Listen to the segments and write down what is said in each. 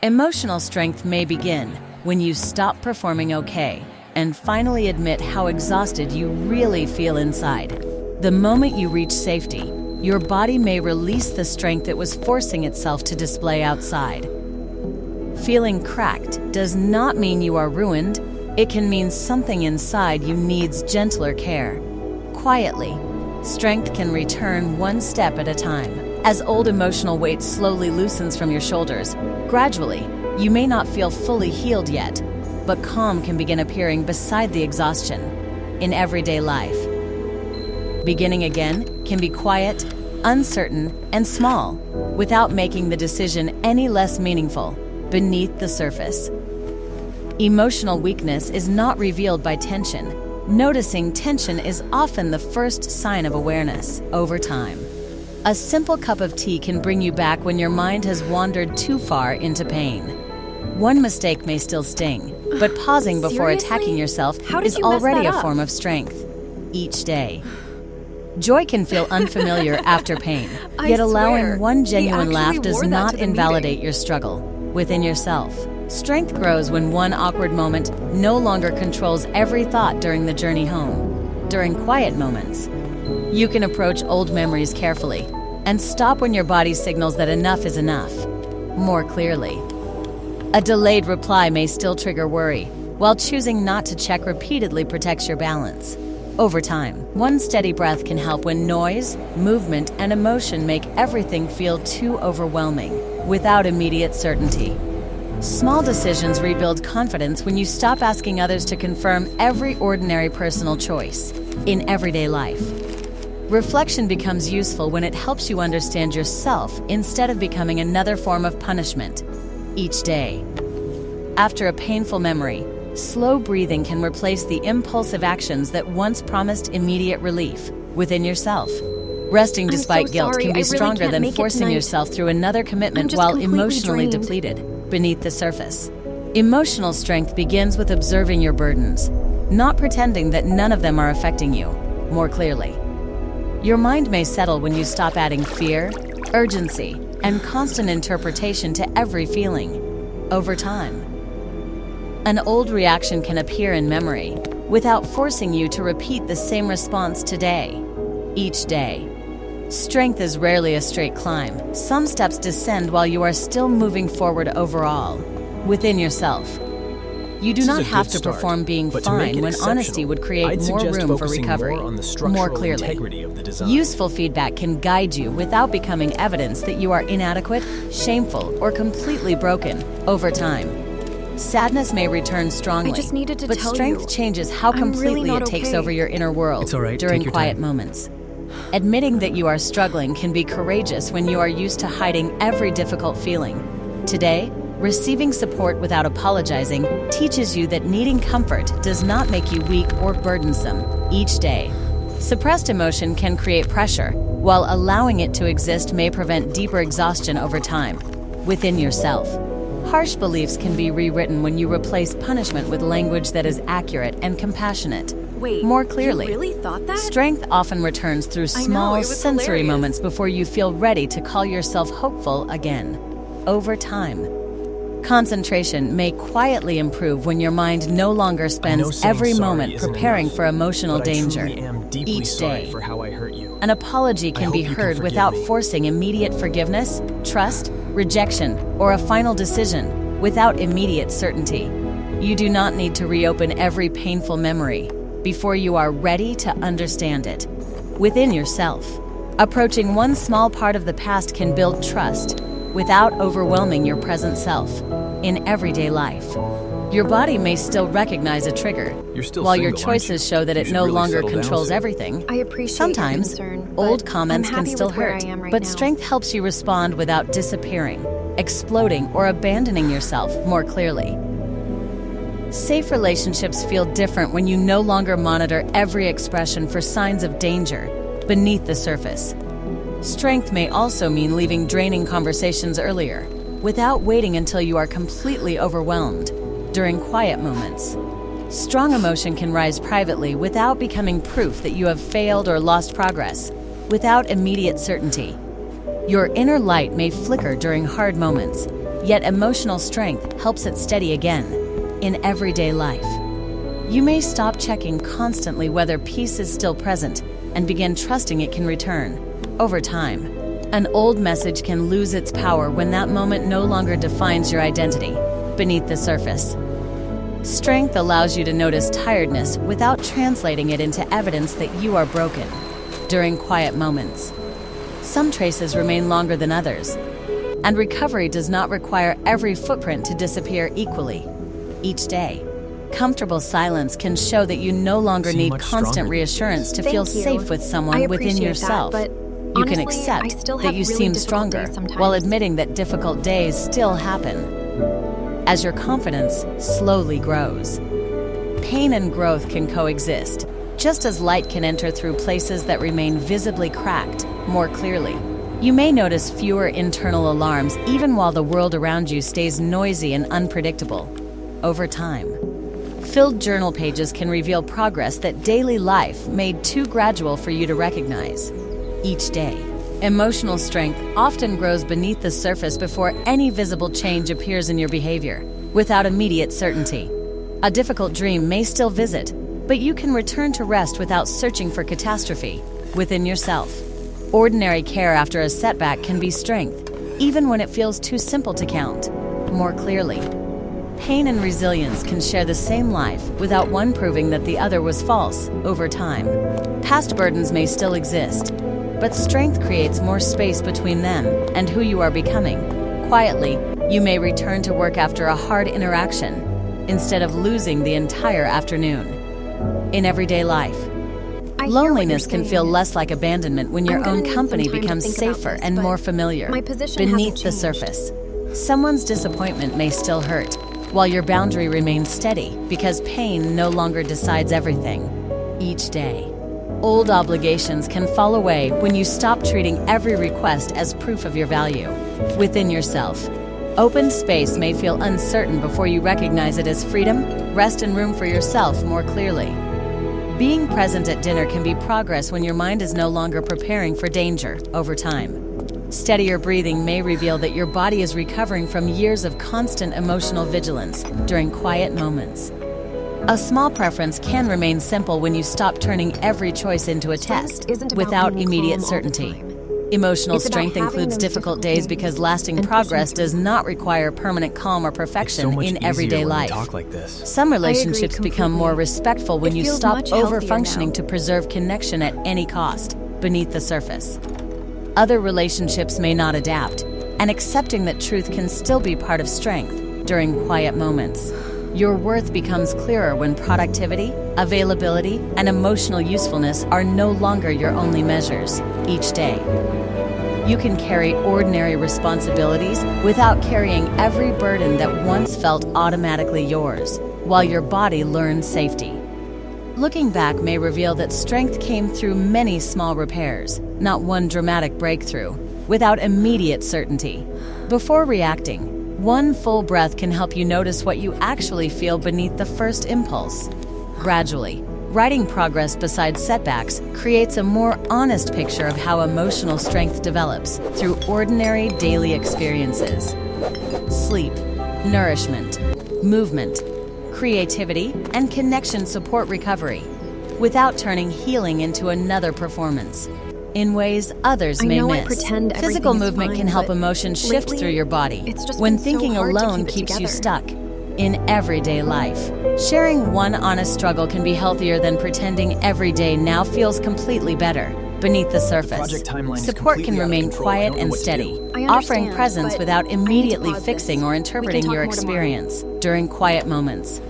Emotional strength may begin when you stop performing okay and finally admit how exhausted you really feel inside. The moment you reach safety, your body may release the strength it was forcing itself to display outside. Feeling cracked does not mean you are ruined. It can mean something inside you needs gentler care. Quietly, strength can return one step at a time. As old emotional weight slowly loosens from your shoulders, gradually, you may not feel fully healed yet, but calm can begin appearing beside the exhaustion in everyday life. Beginning again can be quiet, uncertain, and small, without making the decision any less meaningful beneath the surface. Emotional weakness is not revealed by tension. Noticing tension is often the first sign of awareness over time. A simple cup of tea can bring you back when your mind has wandered too far into pain. One mistake may still sting, but pausing before attacking yourself is already a form of strength. Each day. Joy can feel unfamiliar after pain, yet allowing one genuine laugh does not invalidate your struggle within yourself. Strength grows when one awkward moment no longer controls every thought during the journey home. During quiet moments, you can approach old memories carefully and stop when your body signals that enough is enough. More clearly, a delayed reply may still trigger worry, while choosing not to check repeatedly protects your balance. Over time, one steady breath can help when noise, movement, and emotion make everything feel too overwhelming without immediate certainty. Small decisions rebuild confidence when you stop asking others to confirm every ordinary personal choice in everyday life. Reflection becomes useful when it helps you understand yourself instead of becoming another form of punishment each day. After a painful memory, slow breathing can replace the impulsive actions that once promised immediate relief within yourself. Resting despite guilt can be stronger than forcing yourself through another commitment while emotionally depleted beneath the surface. Emotional strength begins with observing your burdens, not pretending that none of them are affecting you more clearly. Your mind may settle when you stop adding fear, urgency, and constant interpretation to every feeling. Over time, an old reaction can appear in memory without forcing you to repeat the same response today, each day. Strength is rarely a straight climb. Some steps descend while you are still moving forward overall, within yourself. You do not have to perform being fine when honesty would create more room for recovery, more clearly. Useful feedback can guide you without becoming evidence that you are inadequate, shameful, or completely broken over time. Sadness may return strongly, but strength changes how completely it takes over your inner world during quiet moments. Admitting that you are struggling can be courageous when you are used to hiding every difficult feeling. Today, receiving support without apologizing teaches you that needing comfort does not make you weak or burdensome each day. Suppressed emotion can create pressure, while allowing it to exist may prevent deeper exhaustion over time within yourself. Harsh beliefs can be rewritten when you replace punishment with language that is accurate and compassionate. Wait, more clearly, you really thought that? Strength often returns through small sensory moments before you feel ready to call yourself hopeful again. Over time, concentration may quietly improve when your mind no longer spends every moment preparing for emotional danger. Each day, an apology can be heard without forcing immediate forgiveness, trust, rejection, or a final decision without immediate certainty. You do not need to reopen every painful memory before you are ready to understand it within yourself. Approaching one small part of the past can build trust without overwhelming your present self in everyday life. Your body may still recognize a trigger, while your choices show that it no longer controls everything. I appreciate Sometimes, your concern, old but comments I'm can happy still with where hurt, I am right but now. strength helps you respond without disappearing, exploding, or abandoning yourself more clearly. Safe relationships feel different when you no longer monitor every expression for signs of danger beneath the surface. Strength may also mean leaving draining conversations earlier, without waiting until you are completely overwhelmed. During quiet moments, strong emotion can rise privately without becoming proof that you have failed or lost progress, without immediate certainty. Your inner light may flicker during hard moments, yet emotional strength helps it steady again in everyday life. You may stop checking constantly whether peace is still present and begin trusting it can return. Over time, an old message can lose its power when that moment no longer defines your identity. Beneath the surface, strength allows you to notice tiredness without translating it into evidence that you are broken. During quiet moments, some traces remain longer than others, and recovery does not require every footprint to disappear equally. Each day, comfortable silence can show that you no longer need constant reassurance to feel safe with someone within yourself. You can accept that you seem stronger while admitting that difficult days still happen. As your confidence slowly grows, pain and growth can coexist, just as light can enter through places that remain visibly cracked more clearly. You may notice fewer internal alarms even while the world around you stays noisy and unpredictable. Over time, filled journal pages can reveal progress that daily life made too gradual for you to recognize. Each day, emotional strength often grows beneath the surface before any visible change appears in your behavior, without immediate certainty. A difficult dream may still visit, but you can return to rest without searching for catastrophe within yourself. Ordinary care after a setback can be strength, even when it feels too simple to count more clearly. Pain and resilience can share the same life without one proving that the other was false. Over time, past burdens may still exist, but strength creates more space between them and who you are becoming. Quietly, you may return to work after a hard interaction instead of losing the entire afternoon. In everyday life, loneliness can feel less like abandonment when your own company becomes safer and more familiar. Beneath the surface, someone's disappointment may still hurt, while your boundary remains steady because pain no longer decides everything. Each day, old obligations can fall away when you stop treating every request as proof of your value. Within yourself, open space may feel uncertain before you recognize it as freedom, rest, and room for yourself more clearly. Being present at dinner can be progress when your mind is no longer preparing for danger. Over time, steadier breathing may reveal that your body is recovering from years of constant emotional vigilance during quiet moments. A small preference can remain simple when you stop turning every choice into a test without immediate certainty. Emotional strength includes difficult days because lasting progress does not require permanent calm or perfection in everyday life. Some relationships become more respectful when you stop over-functioning to preserve connection at any cost. Beneath the surface, other relationships may not adapt, and accepting that truth can still be part of strength during quiet moments. Your worth becomes clearer when productivity, availability, and emotional usefulness are no longer your only measures. Each day, you can carry ordinary responsibilities without carrying every burden that once felt automatically yours, while your body learns safety. Looking back may reveal that strength came through many small repairs, not one dramatic breakthrough, without immediate certainty. Before reacting, one full breath can help you notice what you actually feel beneath the first impulse. Gradually, writing progress beside setbacks creates a more honest picture of how emotional strength develops through ordinary daily experiences. Sleep, nourishment, movement, creativity, and connection support recovery without turning healing into another performance in ways others may miss. Physical movement can help emotions shift through your body when thinking alone keeps you stuck in everyday life. Sharing one honest struggle can be healthier than pretending every day now feels completely better. Beneath the surface, support can remain quiet and steady, offering presence without immediately fixing or interpreting your experience during quiet moments.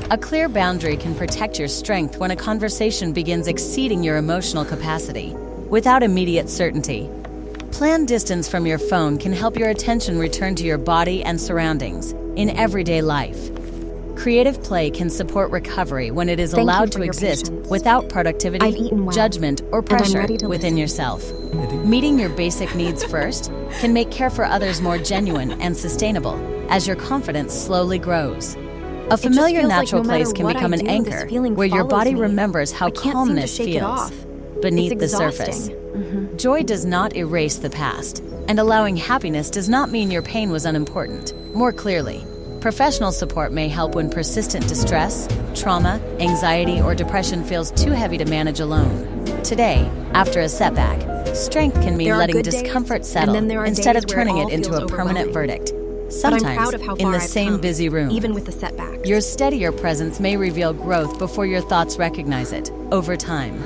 A clear boundary can protect your strength when a conversation begins exceeding your emotional capacity without immediate certainty. Planned distance from your phone can help your attention return to your body and surroundings in everyday life. Creative play can support recovery when it is allowed to exist without productivity, judgment, or pressure within yourself. Meeting your basic needs first can make care for others more genuine and sustainable as your confidence slowly grows. A familiar natural place can become an anchor where your body remembers how calmness feels. Beneath the surface, Joy does not erase the past, and allowing happiness does not mean your pain was unimportant. More clearly, professional support may help when persistent distress, trauma, anxiety, or depression feels too heavy to manage alone. Today, after a setback, strength can mean letting discomfort settle instead of turning it into a permanent verdict. Sometimes, in the same busy room, even with the setbacks, your steadier presence may reveal growth before your thoughts recognize it. Over time,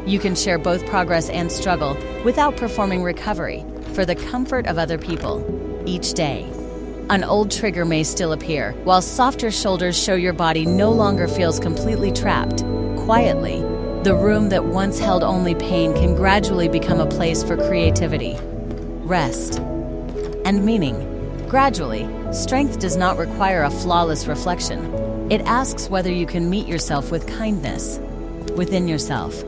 you can share both progress and struggle without performing recovery for the comfort of other people. Each day, an old trigger may still appear, while softer shoulders show your body no longer feels completely trapped. Quietly, the room that once held only pain can gradually become a place for creativity, rest, and meaning. Gradually, strength does not require a flawless reflection. It asks whether you can meet yourself with kindness within yourself.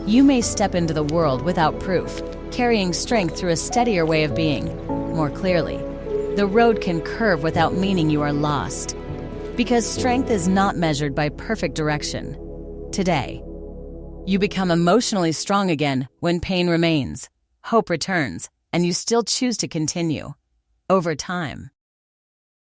You may step into the world without proof, carrying strength through a steadier way of being. More clearly, the road can curve without meaning you are lost, because strength is not measured by perfect direction. Today, you become emotionally strong again when pain remains, hope returns, and you still choose to continue. Over time,